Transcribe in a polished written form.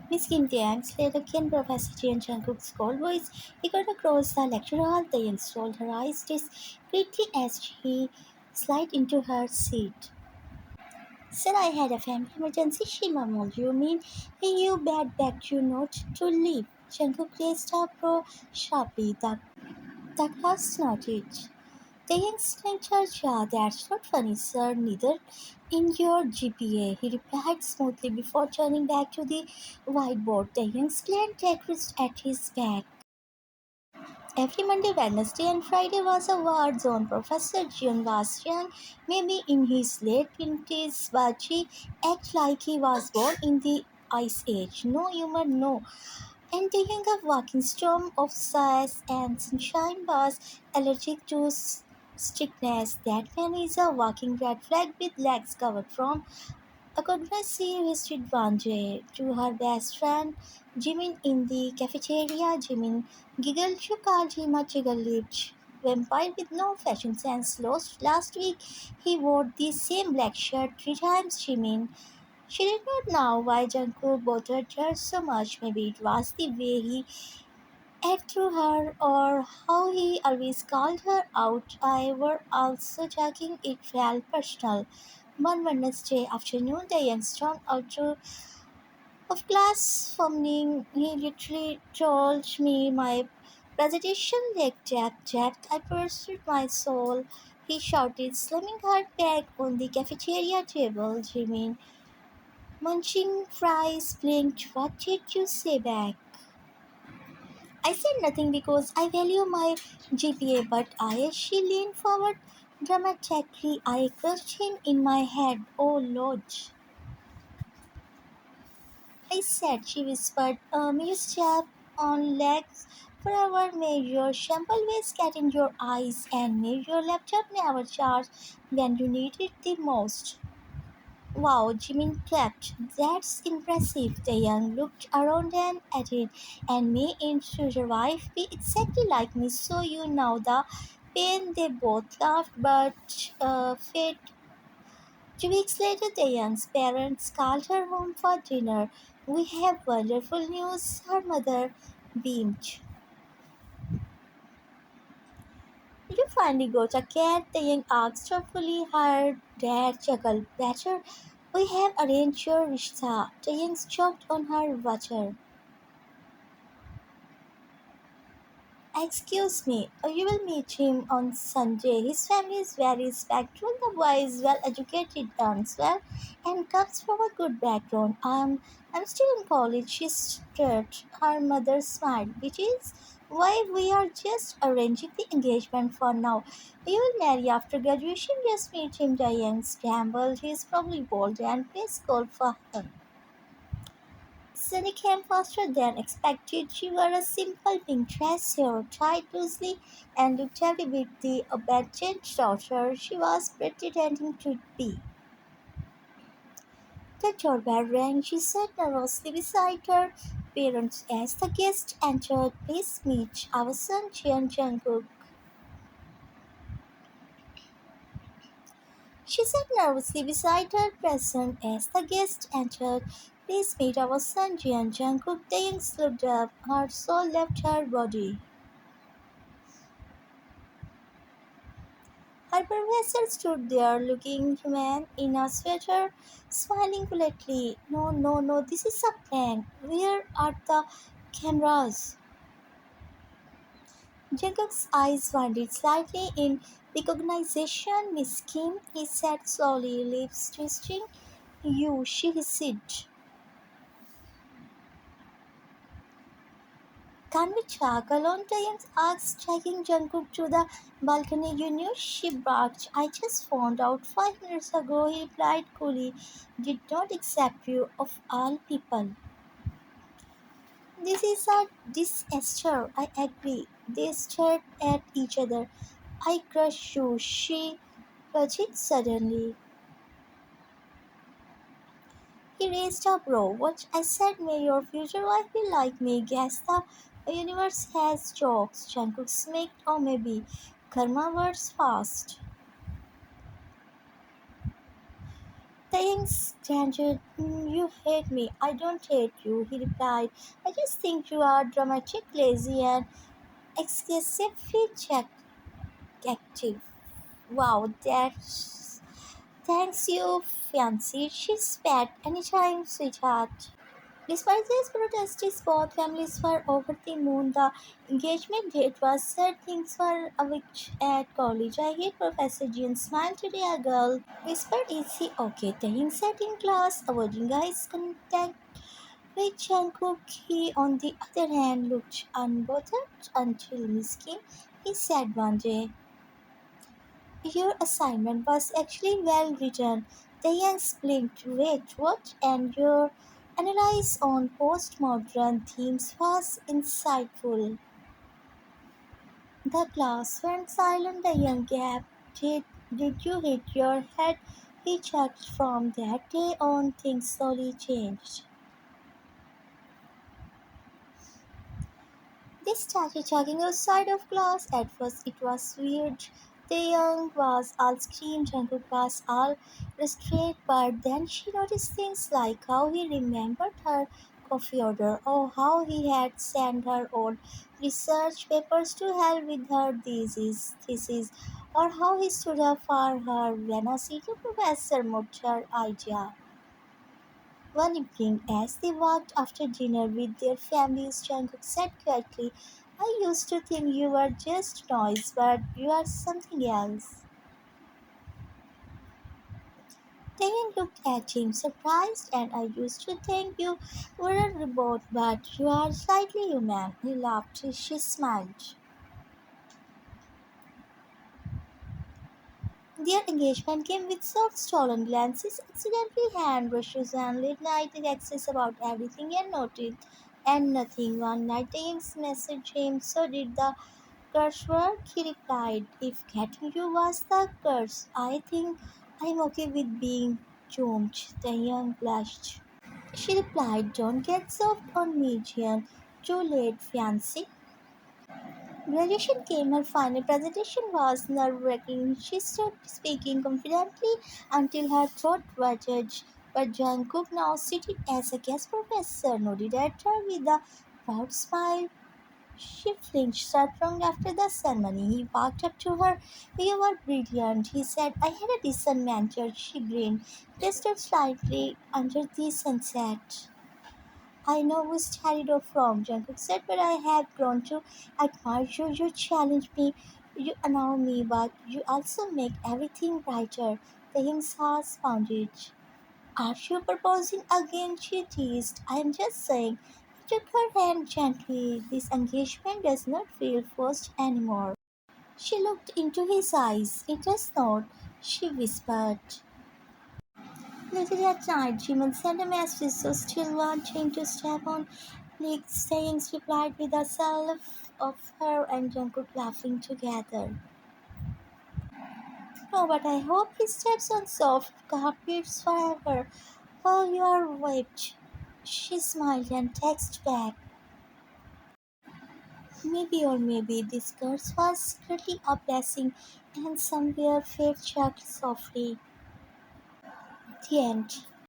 Miss Kim Taehyung's later Ken Professor Jeon Jungkook's cold voice echoed across the lecture hall. Taehyung rolled her eyes discreetly as she slid into her seat. Sir, I had a family emergency, she murmured. You mean you bad begged you not to leave? Jungkook raised her brow sharply. The class nodded. Taehyung slinked her jaw. That's not funny, sir. Neither in your GPA, he replied smoothly before turning back to the whiteboard. Taehyung glanced at his back. Every Monday, Wednesday, and Friday was a war zone. Professor Jeon was young, maybe in his late 20s, but he acted like he was born in the Ice Age. No humor, no. And the younger walking storm of size and sunshine was allergic to strictness. That man is a walking red flag with legs covered from Akodwasi visited Vanje to her best friend Jimin in the cafeteria. Jimin giggled. You called him a chicken-lipped vampire with no fashion sense. Last week he wore the same black shirt 3 times. Jimin. She did not know why Jungkook bothered her so much. Maybe it was the way he ate through her or how he always called her out. I were also joking. It felt personal. One Wednesday afternoon, the young stormed out of class fumbling. He literally told me my presentation like Jack. I pursued my soul. He shouted, slamming her back on the cafeteria table. Jimmy, munching fries, blinked. What did you say back? I said nothing because I value my GPA, but she leaned forward dramatically. I crushed him in my head. Oh Lord. I said, she whispered, may you step on legs forever, may your shampoo always get in your eyes, and may your laptop never charge when you need it the most. Wow, Jimin clapped. That's impressive. The young looked around and at it. And me into your wife be exactly like me, so you know the pain. They both laughed, but fate. 2 weeks later, the young's parents called her home for dinner. We have wonderful news, her mother beamed. You finally got a cat, the young asked hopefully. Her dad chuckled. Better, we have arranged your rishta. The young choked on her water. Excuse me, you will meet him on Sunday. His family is very respectful. The boy is well educated, earns well, and comes from a good background. I'm still in college. She stuttered. Her mother smiled, which is why we are just arranging the engagement for now. We will marry after graduation. Just meet him. Diane scrambled. He's probably bold and plays golf for her. Sunny came faster than expected. She wore a simple pink dress, hair tied loosely, and looked every bit the obedient daughter she was pretending to be. The doorbell rang. She sat nervously beside her parents as the guest entered. Please meet our son, Jeon Jungkook. She sat nervously beside her present as the guest entered. Please meet our son, Jeon Jungkook. The young looked up. Her soul left her body. Her professor stood there looking human in a sweater, smiling politely. No, no, no, this is a prank. Where are the cameras? Jacob's eyes wandered slightly in recognition. Miss Kim, he said slowly, lips twisting. You, she hissed. Can we talk alone? Diane asked, taking Jungkook to the balcony. You knew, she barked. I just found out 5 minutes ago, he replied coolly. Did not accept you, of all people. This is a disaster, I agree. They stared at each other. I crush you, she fidgeted suddenly. He raised a brow. What I said, may your future wife be like me. Guess the universe has jokes. Jungkook smirked, or maybe karma works fast. Taehyung standard, you hate me. I don't hate you, he replied. I just think you are dramatic, lazy, and excessively active. Wow, that's thanks you, fiance. She's fat anytime, sweetheart. Despite these protests, both families were over the moon. The engagement date was set. Things were a week at college. I hate Professor Jean. Smile today, a girl whispered, is he okay? Taehyung sat in class, avoiding eyes contact with Jungkook. He, on the other hand, looked unbothered until Miss Kim. He said one day, your assignment was actually well written. Taehyung blinked. Wait, what? And your analysis on postmodern themes was insightful. The class went silent. Taehyung gap. Did you hit your head? He checked. From that day on, things slowly changed. They started talking outside of class. At first, it was weird. Taeyang was all scream, Jungkook was all restrained, but then she noticed things like how he remembered her coffee order, or how he had sent her old research papers to help with her thesis, or how he stood up for her when a senior professor mocked her idea. One evening, as they walked after dinner with their families, Jungkook said quietly, I used to think you were just noise, but you are something else. Taehyung looked at him, surprised, and I used to think you were a robot, but you are slightly human. He laughed, she smiled. Their engagement came with soft stolen glances, accidental hand brushes, and late night texts about everything and nothing. And nothing. One night, James messaged him, so did the curse word. He replied, if getting you was the curse, I think I'm okay with being doomed. The young blushed. She replied, don't get soft on me, Jian. Too late, fiancé. Graduation came, her final presentation was nerve-wracking. She stood speaking confidently until her throat wetted. But Jungkook, now seated as a guest professor, nodded at her with a proud smile. She flinched strong after the ceremony. He walked up to her. You were brilliant, he said. I had a decent mentor. She grinned, rested slightly under the sunset. I know who started off wrong, Jungkook said, but I have grown to admire you. You challenge me, you annoy me, but you also make everything brighter. The Hingsas found it. Are you proposing again? She teased. I am just saying. He took her hand gently. This engagement does not feel forced anymore. She looked into his eyes. It does not, she whispered. Later that night, Jimin sent a message so still wanting to step on Nick Stayings replied with a self of her and Jungkook laughing together. No, but I hope he steps on soft carpets forever. Oh, you are whipped. She smiled and texted back. Maybe or maybe this curse was secretly a blessing and somewhere fate chuckled softly. The end.